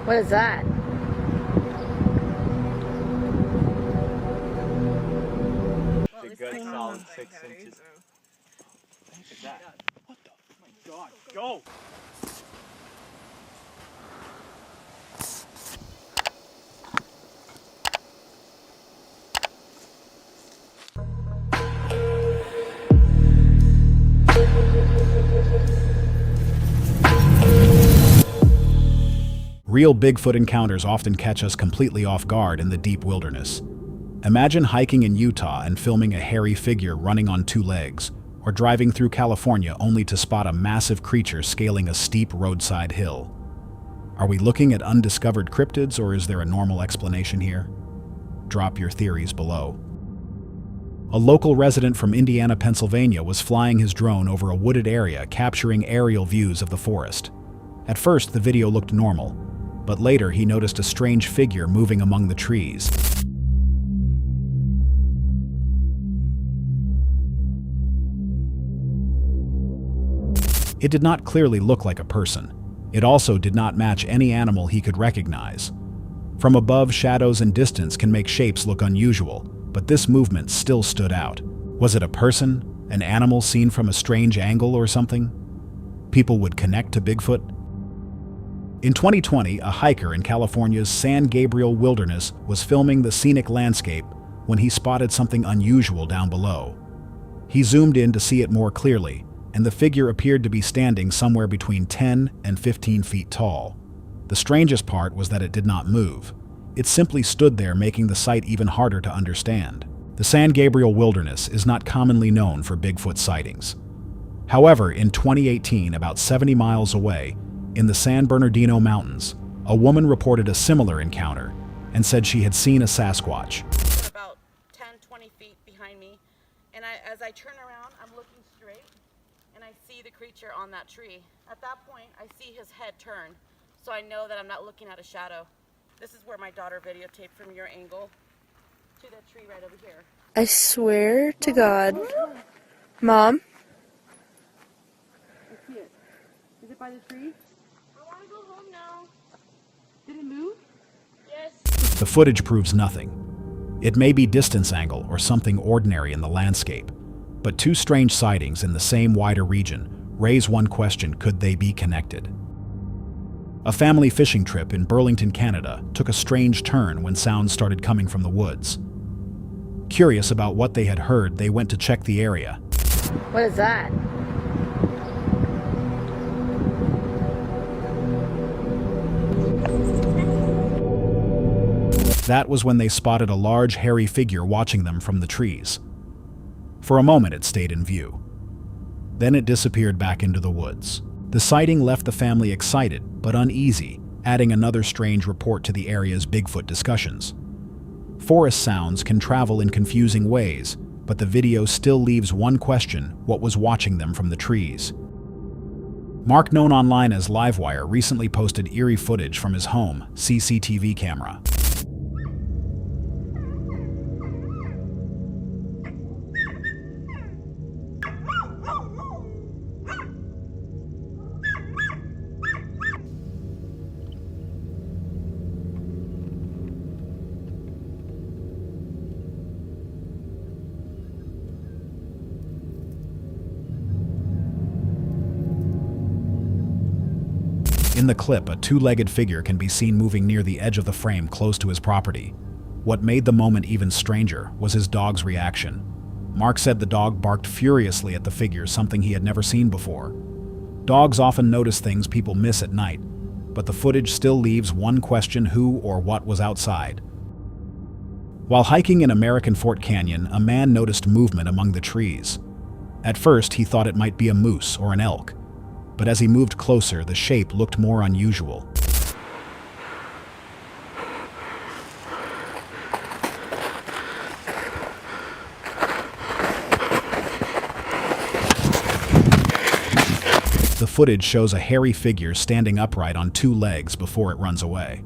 What is that? The good solid 6 inches. What is that? What the? Oh my God, go! Real Bigfoot encounters often catch us completely off guard in the deep wilderness. Imagine hiking in Utah and filming a hairy figure running on 2 legs, or driving through California only to spot a massive creature scaling a steep roadside hill. Are we looking at undiscovered cryptids, or is there a normal explanation here? Drop your theories below. A local resident from Indiana, Pennsylvania was flying his drone over a wooded area, capturing aerial views of the forest. At first, the video looked normal, but later he noticed a strange figure moving among the trees. It did not clearly look like a person. It also did not match any animal he could recognize. From above, shadows and distance can make shapes look unusual, but this movement still stood out. Was it a person, an animal seen from a strange angle or something? People would connect to Bigfoot? In 2020, a hiker in California's San Gabriel wilderness was filming the scenic landscape when he spotted something unusual down below. He zoomed in to see it more clearly, and the figure appeared to be standing somewhere between 10 and 15 feet tall. The strangest part was that it did not move. It simply stood there, making the sight even harder to understand. The San Gabriel wilderness is not commonly known for Bigfoot sightings. However, in 2018, about 70 miles away, in the San Bernardino Mountains, a woman reported a similar encounter and said she had seen a Sasquatch. About 10-20 feet behind me, and as I turn around, I'm looking straight, and I see the creature on that tree. At that point, I see his head turn, so I know that I'm not looking at a shadow. This is where my daughter videotaped from your angle to the tree right over here. I swear to God. Mom? I see it. Is it by the tree? I want to go home now. Did it move? Yes. The footage proves nothing. It may be distance angle or something ordinary in the landscape, but 2 strange sightings in the same wider region raise one question: could they be connected? A family fishing trip in Burlington, Canada took a strange turn when sounds started coming from the woods. Curious about what they had heard, they went to check the area. What is that? That was when they spotted a large, hairy figure watching them from the trees. For a moment, it stayed in view. Then it disappeared back into the woods. The sighting left the family excited but uneasy, adding another strange report to the area's Bigfoot discussions. Forest sounds can travel in confusing ways, but the video still leaves one question: what was watching them from the trees? Mark, known online as Livewire, recently posted eerie footage from his home CCTV camera. In the clip, a 2-legged figure can be seen moving near the edge of the frame close to his property. What made the moment even stranger was his dog's reaction. Mark said the dog barked furiously at the figure, something he had never seen before. Dogs often notice things people miss at night, but the footage still leaves one question: who or what was outside? While hiking in American Fort Canyon, a man noticed movement among the trees. At first, he thought it might be a moose or an elk, but as he moved closer, the shape looked more unusual. The footage shows a hairy figure standing upright on 2 legs before it runs away.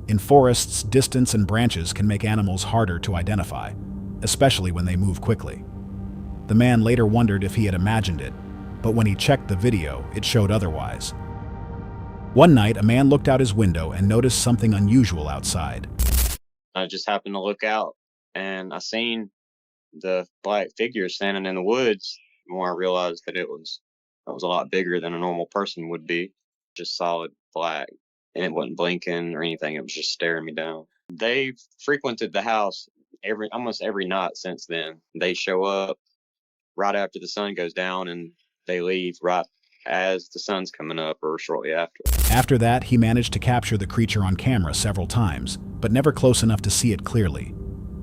In forests, distance and branches can make animals harder to identify, especially when they move quickly. The man later wondered if he had imagined it, but when he checked the video, it showed otherwise. One night, a man looked out his window and noticed something unusual outside. I just happened to look out and I seen the black figure standing in the woods. The more I realized that it was a lot bigger than a normal person would be. Just solid black. And it wasn't blinking or anything. It was just staring me down. They've frequented the house almost every night since then. They show up right after the sun goes down and they leave right as the sun's coming up or shortly after. After that, he managed to capture the creature on camera several times, but never close enough to see it clearly.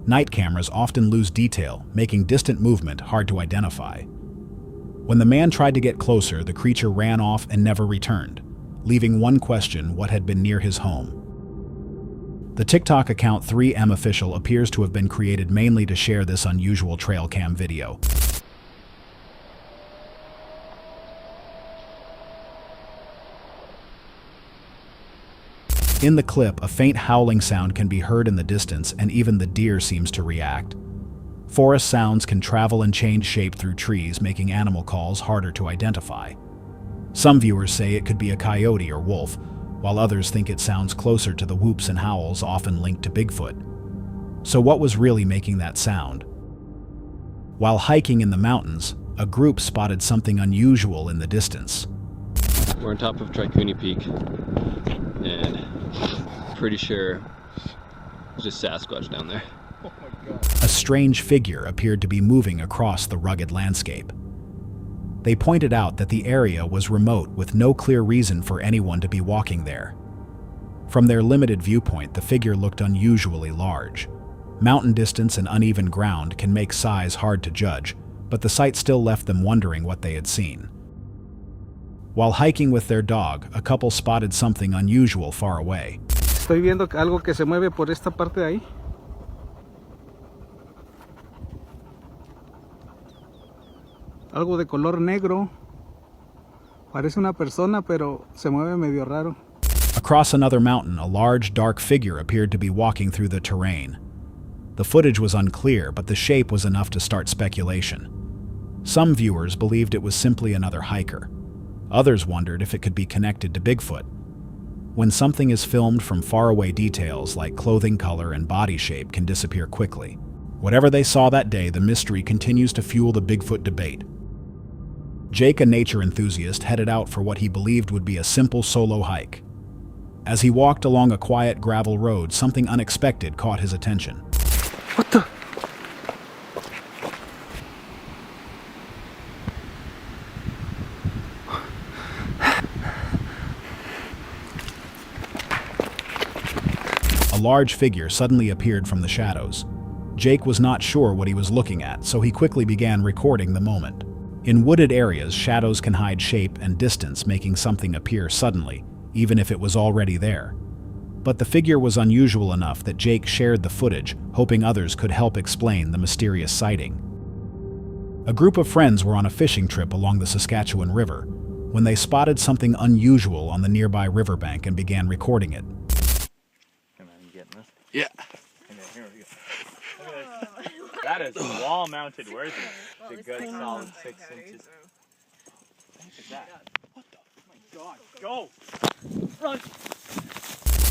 Night cameras often lose detail, making distant movement hard to identify. When the man tried to get closer, the creature ran off and never returned, leaving one question: what had been near his home? The TikTok account 3M Official appears to have been created mainly to share this unusual trail cam video. In the clip, a faint howling sound can be heard in the distance, and even the deer seems to react. Forest sounds can travel and change shape through trees, making animal calls harder to identify. Some viewers say it could be a coyote or wolf, while others think it sounds closer to the whoops and howls often linked to Bigfoot. So what was really making that sound? While hiking in the mountains, a group spotted something unusual in the distance. We're on top of Tricuni Peak, and pretty sure it's just Sasquatch down there. Oh my God. A strange figure appeared to be moving across the rugged landscape. They pointed out that the area was remote with no clear reason for anyone to be walking there. From their limited viewpoint, the figure looked unusually large. Mountain distance and uneven ground can make size hard to judge, but the sight still left them wondering what they had seen. While hiking with their dog, a couple spotted something unusual far away. Estoy viendo algo que se mueve por esta parte de ahí. Algo de color negro. Parece una persona, pero se mueve medio raro. Across another mountain, a large, dark figure appeared to be walking through the terrain. The footage was unclear, but the shape was enough to start speculation. Some viewers believed it was simply another hiker. Others wondered if it could be connected to Bigfoot. When something is filmed from faraway, details like clothing color and body shape can disappear quickly. Whatever they saw that day, the mystery continues to fuel the Bigfoot debate. Jake, a nature enthusiast, headed out for what he believed would be a simple solo hike. As he walked along a quiet gravel road, something unexpected caught his attention. What the? A large figure suddenly appeared from the shadows. Jake was not sure what he was looking at, so he quickly began recording the moment. In wooded areas, shadows can hide shape and distance, making something appear suddenly, even if it was already there. But the figure was unusual enough that Jake shared the footage, hoping others could help explain the mysterious sighting. A group of friends were on a fishing trip along the Saskatchewan River when they spotted something unusual on the nearby riverbank and began recording it. Come on, you getting this? Yeah. Okay, here we go. Look at this. That is wall-mounted worthy. It's a good solid 6 inches. What is that? What the? Oh my God! Go! Run!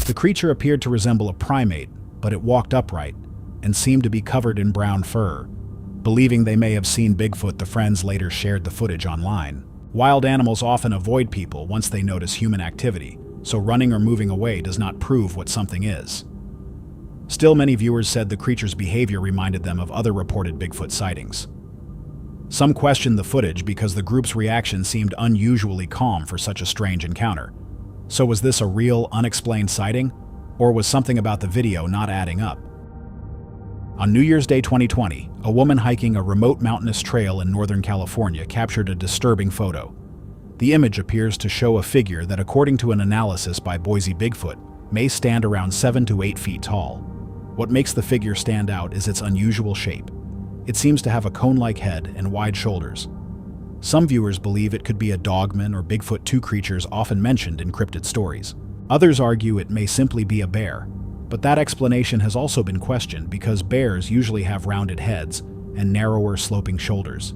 The creature appeared to resemble a primate, but it walked upright and seemed to be covered in brown fur. Believing they may have seen Bigfoot, the friends later shared the footage online. Wild animals often avoid people once they notice human activity, so running or moving away does not prove what something is. Still, many viewers said the creature's behavior reminded them of other reported Bigfoot sightings. Some questioned the footage because the group's reaction seemed unusually calm for such a strange encounter. So was this a real, unexplained sighting? Or was something about the video not adding up? On New Year's Day 2020, a woman hiking a remote mountainous trail in Northern California captured a disturbing photo. The image appears to show a figure that, according to an analysis by Boise Bigfoot, may stand around 7 to 8 feet tall. What makes the figure stand out is its unusual shape. It seems to have a cone-like head and wide shoulders. Some viewers believe it could be a dogman or Bigfoot, two creatures often mentioned in cryptid stories. Others argue it may simply be a bear, but that explanation has also been questioned because bears usually have rounded heads and narrower sloping shoulders.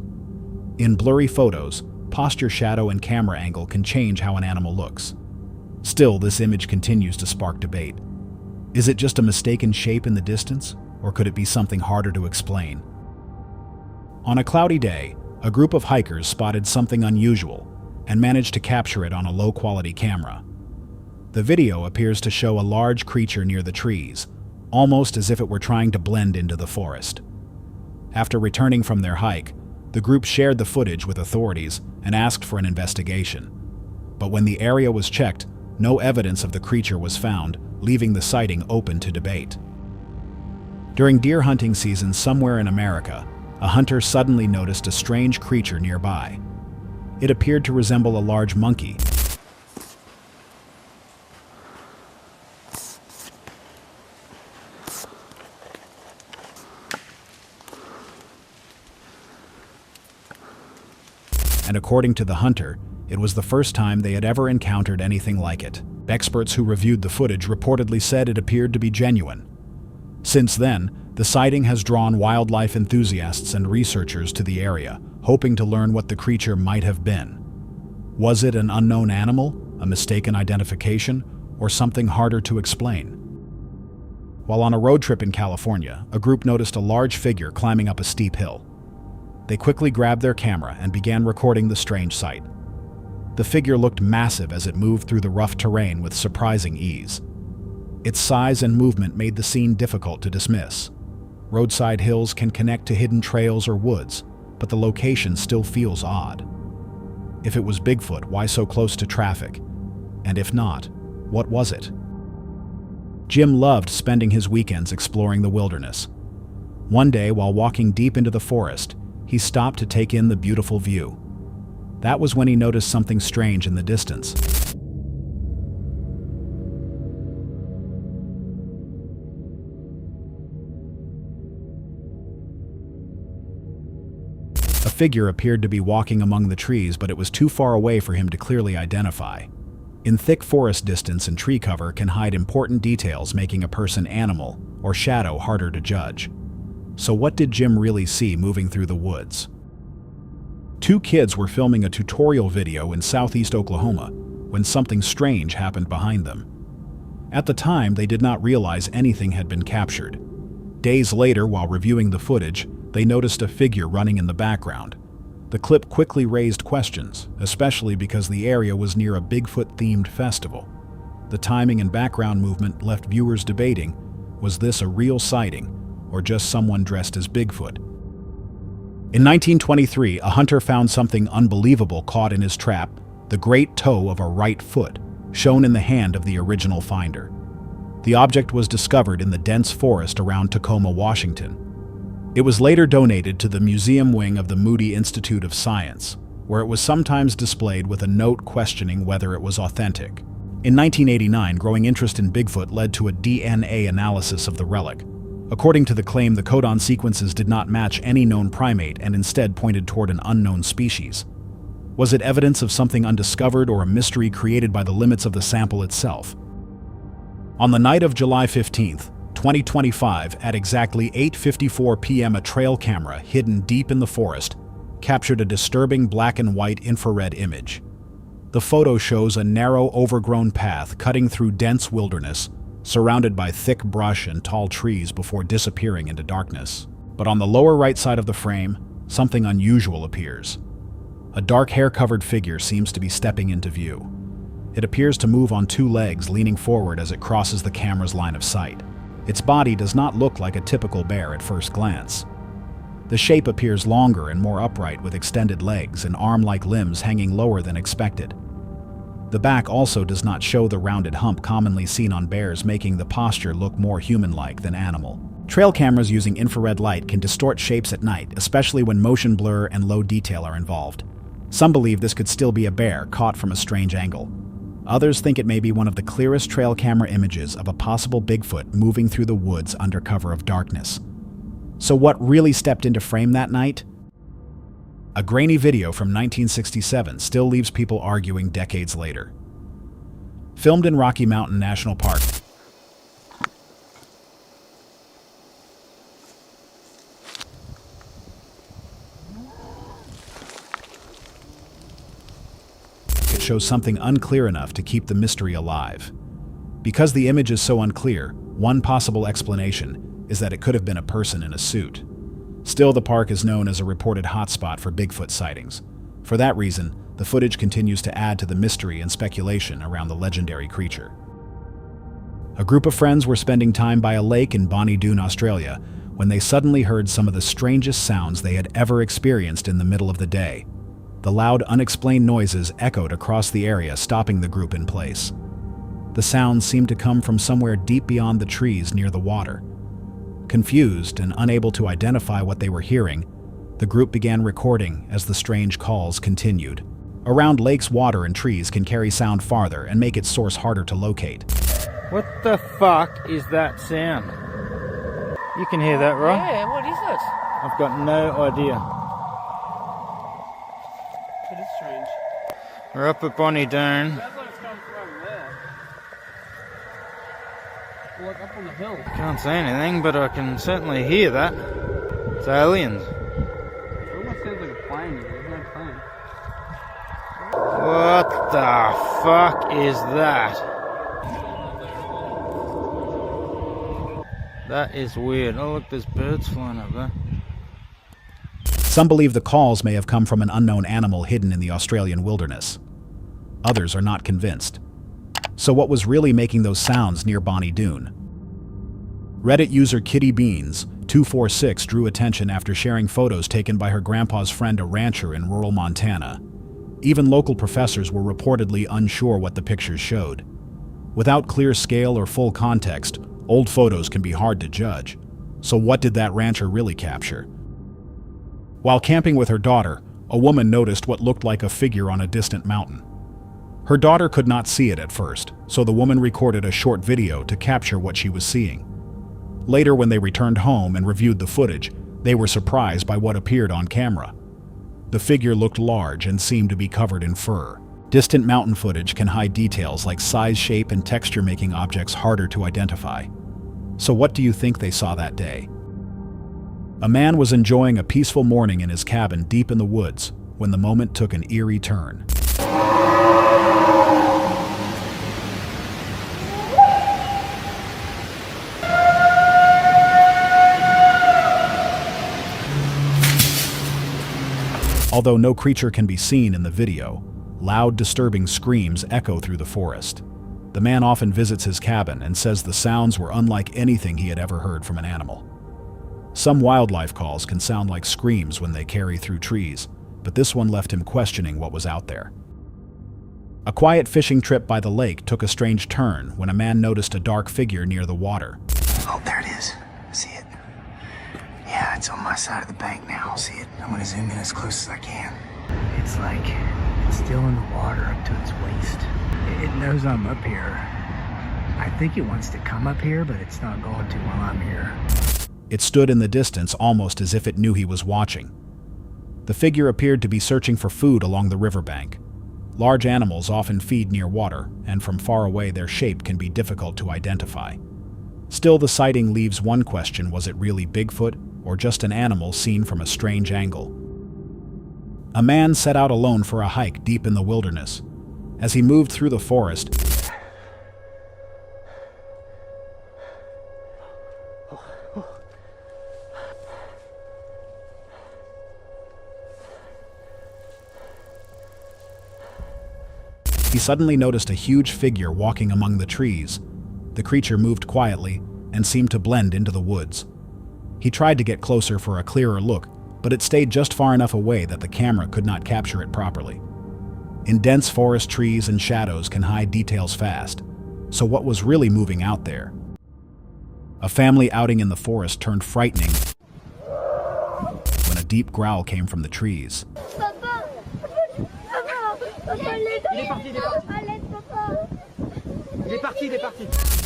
In blurry photos, posture, shadow, and camera angle can change how an animal looks. Still, this image continues to spark debate. Is it just a mistaken shape in the distance, or could it be something harder to explain? On a cloudy day, a group of hikers spotted something unusual and managed to capture it on a low-quality camera. The video appears to show a large creature near the trees, almost as if it were trying to blend into the forest. After returning from their hike, the group shared the footage with authorities and asked for an investigation. But when the area was checked, no evidence of the creature was found, leaving the sighting open to debate. During deer hunting season somewhere in America, a hunter suddenly noticed a strange creature nearby. It appeared to resemble a large monkey. And according to the hunter, it was the first time they had ever encountered anything like it. Experts who reviewed the footage reportedly said it appeared to be genuine. Since then, the sighting has drawn wildlife enthusiasts and researchers to the area, hoping to learn what the creature might have been. Was it an unknown animal, a mistaken identification, or something harder to explain? While on a road trip in California, a group noticed a large figure climbing up a steep hill. They quickly grabbed their camera and began recording the strange sight. The figure looked massive as it moved through the rough terrain with surprising ease. Its size and movement made the scene difficult to dismiss. Roadside hills can connect to hidden trails or woods, but the location still feels odd. If it was Bigfoot, why so close to traffic? And if not, what was it? Jim loved spending his weekends exploring the wilderness. One day, while walking deep into the forest, he stopped to take in the beautiful view. That was when he noticed something strange in the distance. A figure appeared to be walking among the trees, but it was too far away for him to clearly identify. In thick forest, distance and tree cover can hide important details, making a person, animal, or shadow harder to judge. So what did Jim really see moving through the woods? Two kids were filming a tutorial video in southeast Oklahoma when something strange happened behind them. At the time, they did not realize anything had been captured. Days later, while reviewing the footage, they noticed a figure running in the background. The clip quickly raised questions, especially because the area was near a Bigfoot-themed festival. The timing and background movement left viewers debating, was this a real sighting, or just someone dressed as Bigfoot? In 1923, a hunter found something unbelievable caught in his trap, the great toe of a right foot, shown in the hand of the original finder. The object was discovered in the dense forest around Tacoma, Washington. It was later donated to the museum wing of the Moody Institute of Science, where it was sometimes displayed with a note questioning whether it was authentic. In 1989, growing interest in Bigfoot led to a DNA analysis of the relic. According to the claim, the codon sequences did not match any known primate and instead pointed toward an unknown species. Was it evidence of something undiscovered or a mystery created by the limits of the sample itself? On the night of July 15th, 2025, at exactly 8:54 p.m., a trail camera hidden deep in the forest captured a disturbing black and white infrared image. The photo shows a narrow, overgrown path cutting through dense wilderness, surrounded by thick brush and tall trees before disappearing into darkness. But on the lower right side of the frame, something unusual appears. A dark hair-covered figure seems to be stepping into view. It appears to move on two legs, leaning forward as it crosses the camera's line of sight. Its body does not look like a typical bear at first glance. The shape appears longer and more upright, with extended legs and arm-like limbs hanging lower than expected. The back also does not show the rounded hump commonly seen on bears, making the posture look more human-like than animal. Trail cameras using infrared light can distort shapes at night, especially when motion blur and low detail are involved. Some believe this could still be a bear caught from a strange angle. Others think it may be one of the clearest trail camera images of a possible Bigfoot moving through the woods under cover of darkness. So what really stepped into frame that night? A grainy video from 1967 still leaves people arguing decades later. Filmed in Rocky Mountain National Park, it shows something unclear enough to keep the mystery alive. Because the image is so unclear, one possible explanation is that it could have been a person in a suit. Still, the park is known as a reported hotspot for Bigfoot sightings. For that reason, the footage continues to add to the mystery and speculation around the legendary creature. A group of friends were spending time by a lake in Bonnie Doon, Australia, when they suddenly heard some of the strangest sounds they had ever experienced in the middle of the day. The loud, unexplained noises echoed across the area, stopping the group in place. The sounds seemed to come from somewhere deep beyond the trees near the water. Confused and unable to identify what they were hearing, the group began recording as the strange calls continued. Around lakes, water and trees can carry sound farther and make its source harder to locate. What the fuck is that sound? You can hear that, right? Yeah, what is it? I've got no idea. It is strange. We're up at Bonnie Doon. Sounds like it's coming from over there. Like up on the hill. Can't say anything, but I can certainly hear that. It's aliens. It almost sounds like a plane. There's no plane. What the fuck is that? That is weird. Oh look, there's birds flying up there. Some believe the calls may have come from an unknown animal hidden in the Australian wilderness. Others are not convinced. So what was really making those sounds near Bonnie Doon? Reddit user Kitty Beans 246 drew attention after sharing photos taken by her grandpa's friend, a rancher in rural Montana. Even local professors were reportedly unsure what the pictures showed. Without clear scale or full context, old photos can be hard to judge. So what did that rancher really capture? While camping with her daughter, a woman noticed what looked like a figure on a distant mountain. Her daughter could not see it at first, so the woman recorded a short video to capture what she was seeing. Later, when they returned home and reviewed the footage, they were surprised by what appeared on camera. The figure looked large and seemed to be covered in fur. Distant mountain footage can hide details like size, shape, and texture, making objects harder to identify. So what do you think they saw that day? A man was enjoying a peaceful morning in his cabin deep in the woods when the moment took an eerie turn. Although no creature can be seen in the video, loud, disturbing screams echo through the forest. The man often visits his cabin and says the sounds were unlike anything he had ever heard from an animal. Some wildlife calls can sound like screams when they carry through trees, but this one left him questioning what was out there. A quiet fishing trip by the lake took a strange turn when a man noticed a dark figure near the water. Oh, there it is. See it? Yeah, it's on my side of the bank now. I'll see it. I'm gonna zoom in as close as I can. It's like it's still in the water up to its waist. It knows I'm up here. I think it wants to come up here, but it's not going to while I'm here. It stood in the distance almost as if it knew he was watching. The figure appeared to be searching for food along the riverbank. Large animals often feed near water, and from far away their shape can be difficult to identify. Still, the sighting leaves one question: was it really Bigfoot, or just an animal seen from a strange angle? A man set out alone for a hike deep in the wilderness. As he moved through the forest, he suddenly noticed a huge figure walking among the trees. The creature moved quietly and seemed to blend into the woods. He tried to get closer for a clearer look, but it stayed just far enough away that the camera could not capture it properly. In dense forest, trees and shadows can hide details fast. So what was really moving out there? A family outing in the forest turned frightening when a deep growl came from the trees.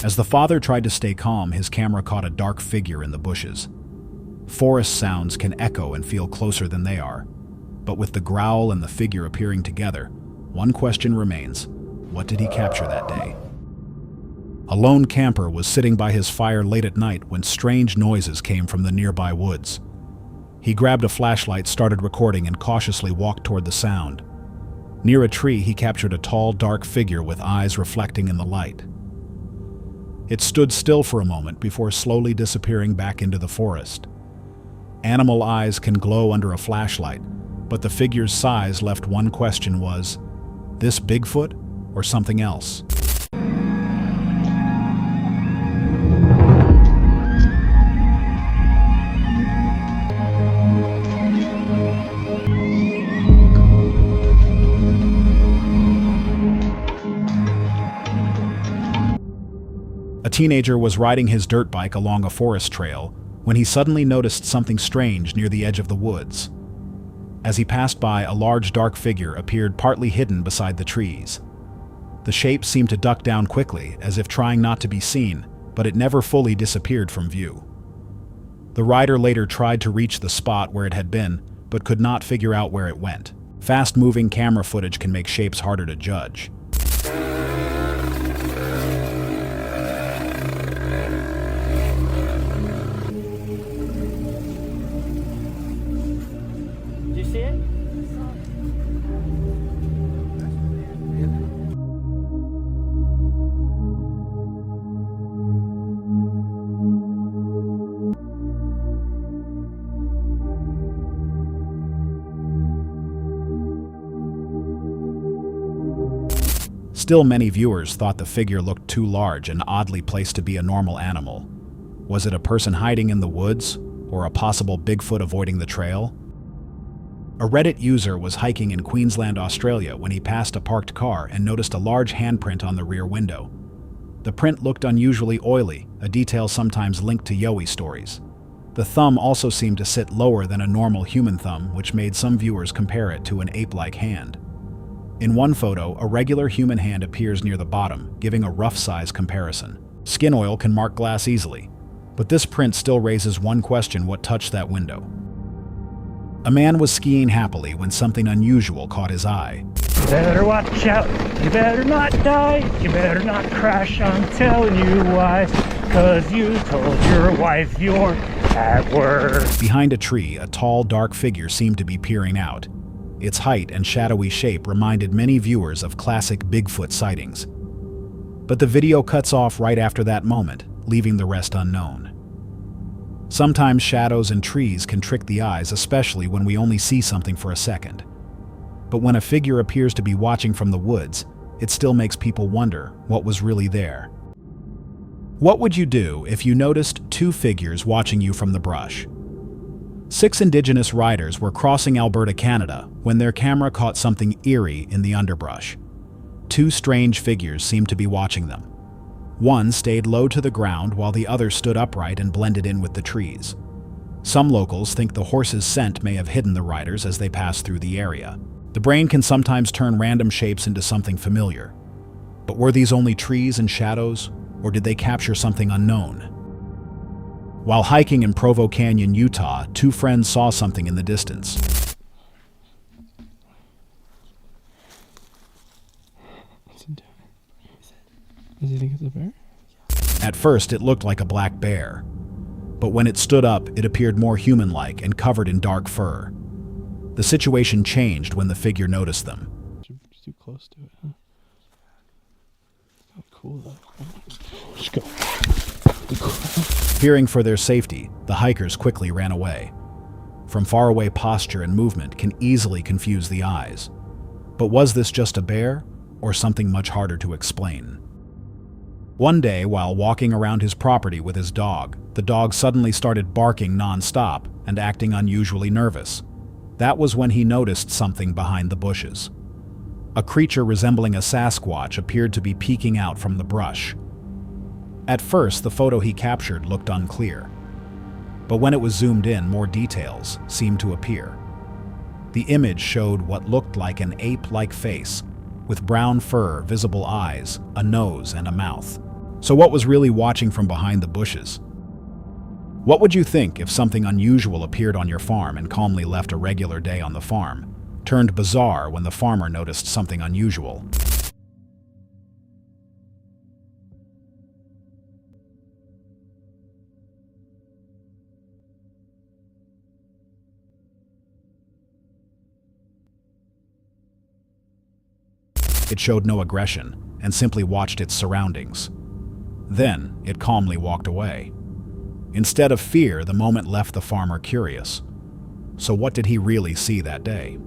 As the father tried to stay calm, his camera caught a dark figure in the bushes. Forest sounds can echo and feel closer than they are. But with the growl and the figure appearing together, one question remains: what did he capture that day? A lone camper was sitting by his fire late at night when strange noises came from the nearby woods. He grabbed a flashlight, started recording, and cautiously walked toward the sound. Near a tree, he captured a tall, dark figure with eyes reflecting in the light. It stood still for a moment before slowly disappearing back into the forest. Animal eyes can glow under a flashlight, but the figure's size left one question: was this Bigfoot or something else? A teenager was riding his dirt bike along a forest trail when he suddenly noticed something strange near the edge of the woods. As he passed by, a large dark figure appeared partly hidden beside the trees. The shape seemed to duck down quickly, as if trying not to be seen, but it never fully disappeared from view. The rider later tried to reach the spot where it had been, but could not figure out where it went. Fast-moving camera footage can make shapes harder to judge. Did you see it? Still, many viewers thought the figure looked too large and oddly placed to be a normal animal. Was it a person hiding in the woods, or a possible Bigfoot avoiding the trail? A Reddit user was hiking in Queensland, Australia, when he passed a parked car and noticed a large handprint on the rear window. The print looked unusually oily, a detail sometimes linked to Yowie stories. The thumb also seemed to sit lower than a normal human thumb, which made some viewers compare it to an ape-like hand. In one photo, a regular human hand appears near the bottom, giving a rough size comparison. Skin oil can mark glass easily, but this print still raises one question: what touched that window? A man was skiing happily when something unusual caught his eye. You better watch out, you better not die, you better not crash, I'm telling you why. 'Cause you told your wife you're at work. Behind a tree, a tall, dark figure seemed to be peering out. Its height and shadowy shape reminded many viewers of classic Bigfoot sightings. But the video cuts off right after that moment, leaving the rest unknown. Sometimes shadows and trees can trick the eyes, especially when we only see something for a second. But when a figure appears to be watching from the woods, it still makes people wonder what was really there. What would you do if you noticed two figures watching you from the brush? 6 Indigenous riders were crossing Alberta, Canada, when their camera caught something eerie in the underbrush. 2 strange figures seemed to be watching them. One stayed low to the ground while the other stood upright and blended in with the trees. Some locals think the horse's scent may have hidden the riders as they passed through the area. The brain can sometimes turn random shapes into something familiar. But were these only trees and shadows, or did they capture something unknown? While hiking in Provo Canyon, Utah, 2 friends saw something in the distance. Does he think it's a bear? At first, it looked like a black bear. But when it stood up, it appeared more human-like and covered in dark fur. The situation changed when the figure noticed them. Too close to it, huh? Oh, cool though. Let's go. Fearing for their safety, the hikers quickly ran away. From far away, posture and movement can easily confuse the eyes. But was this just a bear, or something much harder to explain? One day, while walking around his property with his dog, the dog suddenly started barking non-stop and acting unusually nervous. That was when he noticed something behind the bushes. A creature resembling a Sasquatch appeared to be peeking out from the brush. At first, the photo he captured looked unclear. But when it was zoomed in, more details seemed to appear. The image showed what looked like an ape-like face, with brown fur, visible eyes, a nose, and a mouth. So what was really watching from behind the bushes? What would you think if something unusual appeared on your farm and calmly left a regular day on the farm, turned bizarre when the farmer noticed something unusual? It showed no aggression and simply watched its surroundings. Then, it calmly walked away. Instead of fear, the moment left the farmer curious. So what did he really see that day?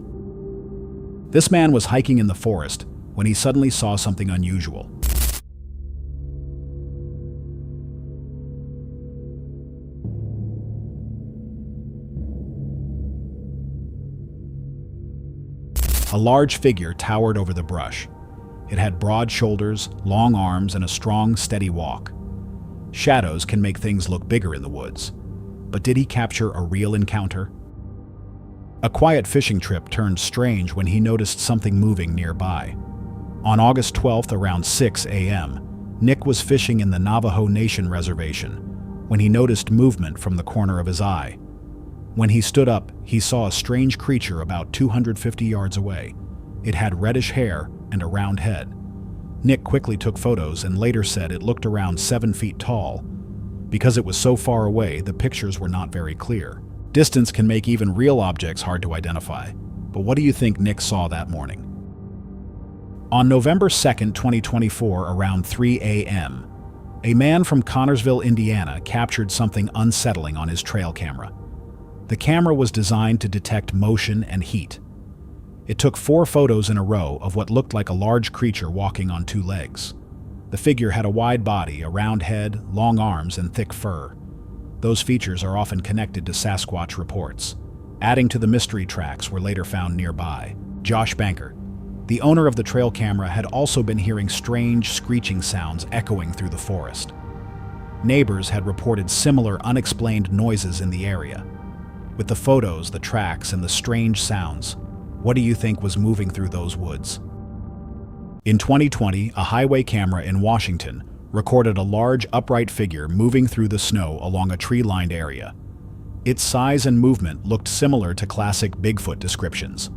This man was hiking in the forest when he suddenly saw something unusual. A large figure towered over the brush. It had broad shoulders, long arms, and a strong, steady walk. Shadows can make things look bigger in the woods. But did he capture a real encounter? A quiet fishing trip turned strange when he noticed something moving nearby. On August 12th, around 6 a.m., Nick was fishing in the Navajo Nation reservation when he noticed movement from the corner of his eye. When he stood up, he saw a strange creature about 250 yards away. It had reddish hair and a round head. Nick quickly took photos and later said it looked around 7 feet tall. Because it was so far away, the pictures were not very clear. Distance can make even real objects hard to identify. But what do you think Nick saw that morning? On November 2nd, 2024, around 3 a.m., a man from Connorsville, Indiana, captured something unsettling on his trail camera. The camera was designed to detect motion and heat. It took 4 photos in a row of what looked like a large creature walking on 2 legs. The figure had a wide body, a round head, long arms, and thick fur. Those features are often connected to Sasquatch reports. Adding to the mystery, tracks were later found nearby. Josh Banker, the owner of the trail camera, had also been hearing strange screeching sounds echoing through the forest. Neighbors had reported similar unexplained noises in the area. With the photos, the tracks, and the strange sounds, what do you think was moving through those woods? In 2020, a highway camera in Washington recorded a large upright figure moving through the snow along a tree-lined area. Its size and movement looked similar to classic Bigfoot descriptions.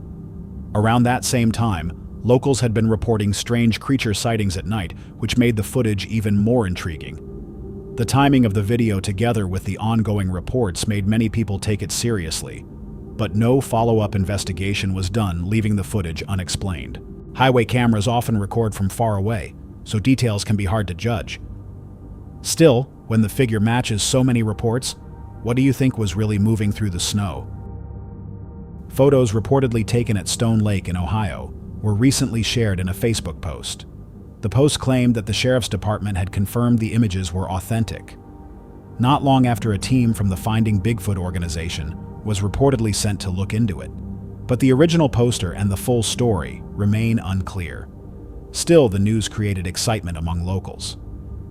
Around that same time, locals had been reporting strange creature sightings at night, which made the footage even more intriguing. The timing of the video together with the ongoing reports made many people take it seriously, but no follow-up investigation was done, leaving the footage unexplained. Highway cameras often record from far away, so details can be hard to judge. Still, when the figure matches so many reports, what do you think was really moving through the snow? Photos reportedly taken at Stone Lake in Ohio were recently shared in a Facebook post. The post claimed that the sheriff's department had confirmed the images were authentic. Not long after, a team from the Finding Bigfoot organization was reportedly sent to look into it. But the original poster and the full story remain unclear. Still, the news created excitement among locals.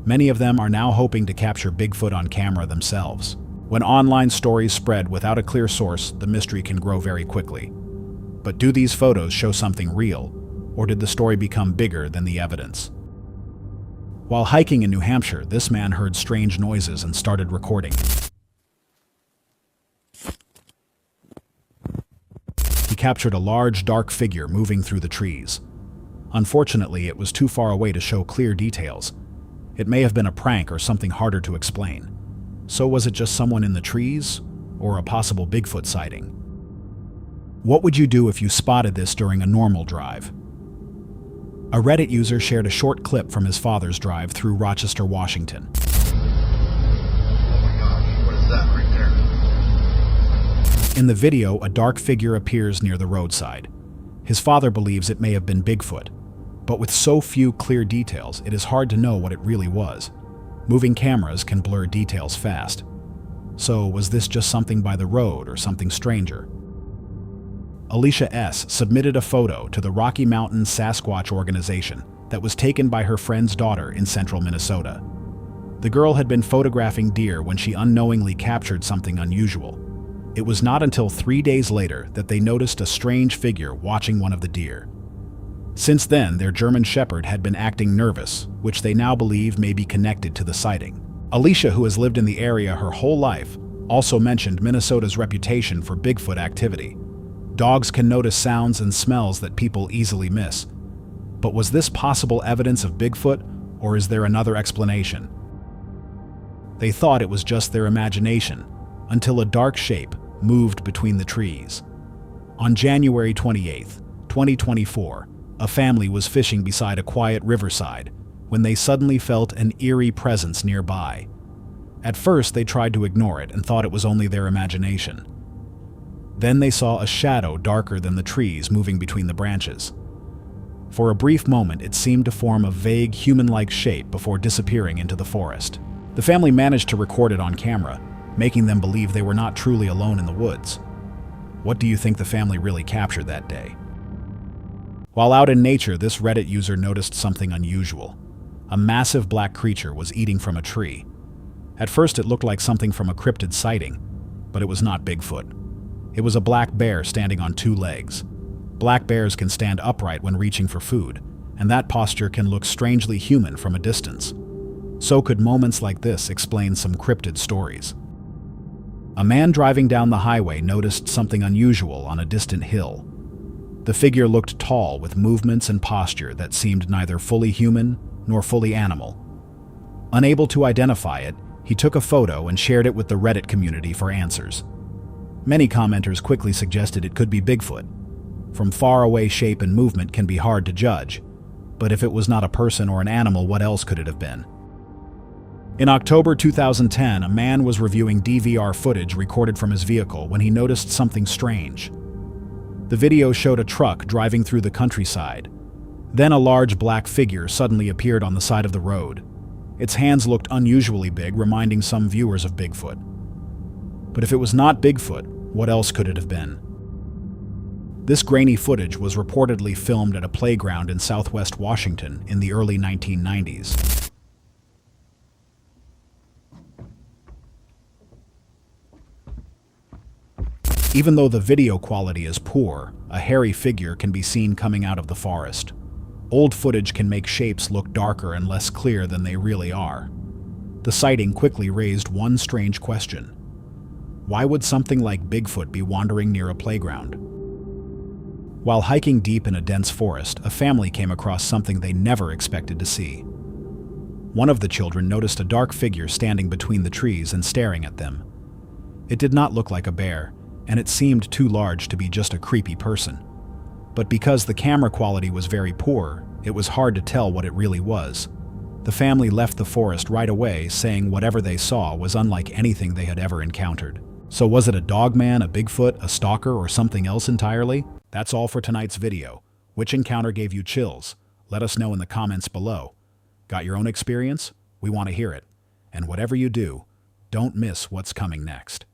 Many of them are now hoping to capture Bigfoot on camera themselves. When online stories spread without a clear source, the mystery can grow very quickly. But do these photos show something real, or did the story become bigger than the evidence? While hiking in New Hampshire, this man heard strange noises and started recording. He captured a large, dark figure moving through the trees. Unfortunately, it was too far away to show clear details. It may have been a prank or something harder to explain. So was it just someone in the trees, or a possible Bigfoot sighting? What would you do if you spotted this during a normal drive? A Reddit user shared a short clip from his father's drive through Rochester, Washington. Oh my gosh, what is that right there? In the video, a dark figure appears near the roadside. His father believes it may have been Bigfoot, but with so few clear details, it is hard to know what it really was. Moving cameras can blur details fast. So, was this just something by the road or something stranger? Alicia S. submitted a photo to the Rocky Mountain Sasquatch organization that was taken by her friend's daughter in central Minnesota. The girl had been photographing deer when she unknowingly captured something unusual. It was not until 3 days later that they noticed a strange figure watching one of the deer. Since then, their German Shepherd had been acting nervous, which they now believe may be connected to the sighting. Alicia, who has lived in the area her whole life, also mentioned Minnesota's reputation for Bigfoot activity. Dogs can notice sounds and smells that people easily miss. But was this possible evidence of Bigfoot, or is there another explanation? They thought it was just their imagination, until a dark shape moved between the trees. On January 28, 2024, A family was fishing beside a quiet riverside when they suddenly felt an eerie presence nearby. At first, they tried to ignore it and thought it was only their imagination. Then they saw a shadow darker than the trees moving between the branches. For a brief moment, it seemed to form a vague human-like shape before disappearing into the forest. The family managed to record it on camera, making them believe they were not truly alone in the woods. What do you think the family really captured that day? While out in nature, this Reddit user noticed something unusual. A massive black creature was eating from a tree. At first, it looked like something from a cryptid sighting, but it was not Bigfoot. It was a black bear standing on two legs. Black bears can stand upright when reaching for food, and that posture can look strangely human from a distance. So could moments like this explain some cryptid stories. A man driving down the highway noticed something unusual on a distant hill. The figure looked tall with movements and posture that seemed neither fully human nor fully animal. Unable to identify it, he took a photo and shared it with the Reddit community for answers. Many commenters quickly suggested it could be Bigfoot. From far away, shape and movement can be hard to judge, but if it was not a person or an animal, what else could it have been? In October 2010, a man was reviewing DVR footage recorded from his vehicle when he noticed something strange. The video showed a truck driving through the countryside. Then a large black figure suddenly appeared on the side of the road. Its hands looked unusually big, reminding some viewers of Bigfoot. But if it was not Bigfoot, what else could it have been? This grainy footage was reportedly filmed at a playground in southwest Washington in the early 1990s. Even though the video quality is poor, a hairy figure can be seen coming out of the forest. Old footage can make shapes look darker and less clear than they really are. The sighting quickly raised one strange question. Why would something like Bigfoot be wandering near a playground? While hiking deep in a dense forest, a family came across something they never expected to see. One of the children noticed a dark figure standing between the trees and staring at them. It did not look like a bear, and it seemed too large to be just a creepy person. But because the camera quality was very poor, it was hard to tell what it really was. The family left the forest right away, saying whatever they saw was unlike anything they had ever encountered. So was it a dogman, a Bigfoot, a stalker, or something else entirely? That's all for tonight's video. Which encounter gave you chills? Let us know in the comments below. Got your own experience? We want to hear it. And whatever you do, don't miss what's coming next.